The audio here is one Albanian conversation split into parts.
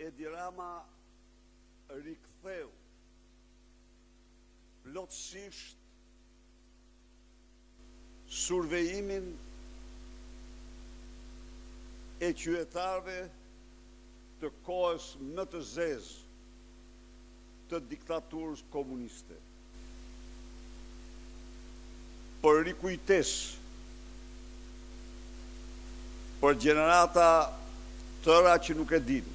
Edi Rama riktheu plotësisht survejimin e qytetarëve të kohës më të zezë të diktaturës komuniste. Për rikujtes, për gjenerata tëra që nuk e din,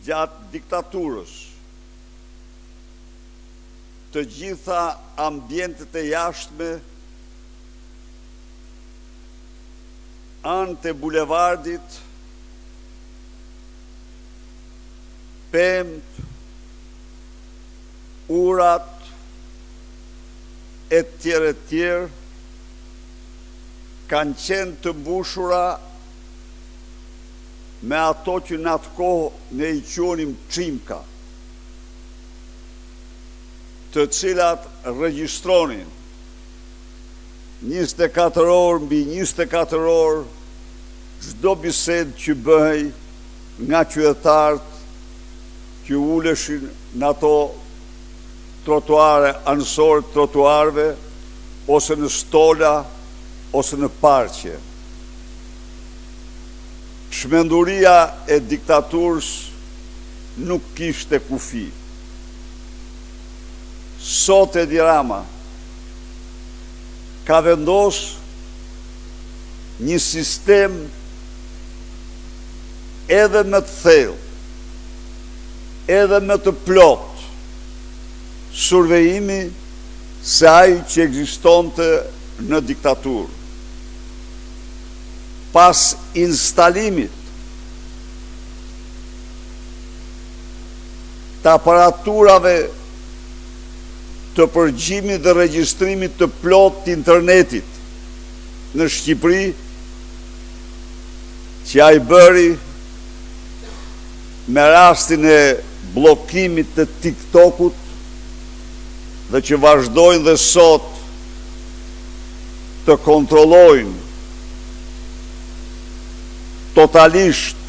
gjatë diktaturës, të gjitha ambientet e jashtme anë të bulevardit, pemt, urat, e tjerë, kanë qenë të mbushura me ato që në atë kohë ne i quonim çimka, të cilat regjistronin 24 orë mbi 24 orë çdo bisedë që bëhej nga qytetarët që uleshin në ato trotuare, anësore të trotuarve, ose në stola, ose në parqe. Shmenduria e diktaturës nuk kishte kufi. Sot Edi Rama ka vendos një sistem edhe më të thellë, edhe më të plot survejimi se ai që ekzistonte në diktaturë. Pas instalimit të aparaturave të përgjimit dhe regjistrimit të plot të internetit në Shqipëri, që ai bëri me rastin e blokimit të TikTokut dhe që vazhdojnë dhe sot të kontrollojnë totalisht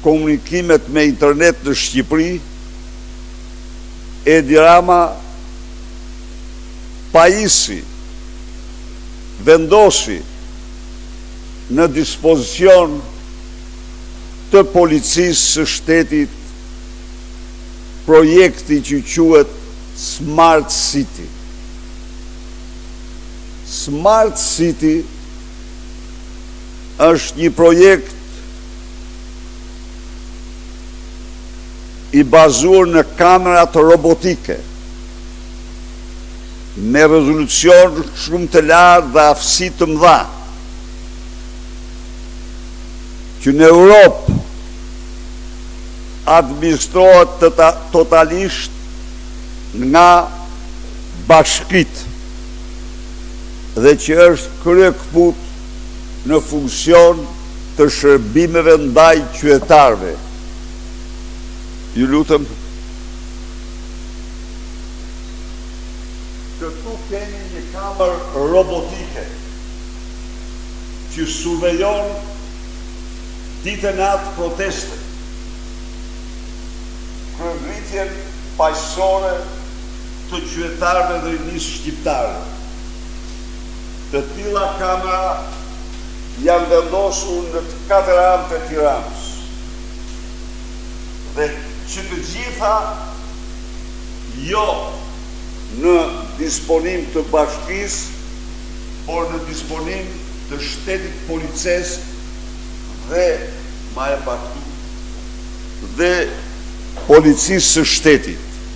komunikimet me internet në Shqipëri, Edi Rama pajisi, vendosi në dispozicion të policisë së shtetit projekti që quhet Smart City. Smart City është një projekt i bazuar në kamerat robotike me rezolucion shumë të lartë dhe aftësi të mëdha, që në Europë administrohet totalisht nga bashkit dhe që është kryekëput në funksion të shërbimeve ndaj qytetarëve. Ju lutem. Këtu kemi një kamer robotike që survejon ditën e natë proteste, kryengritjen paqësore të qytetarëve dhe nis shqiptare. Të tilla kamera janë vendosur në të 4 anë të Tiranës. Dhe që të gjitha jo në disponim të bashkisë, por në disponim të shtetit polices dhe ma e bashkisë dhe policisë së shtetit.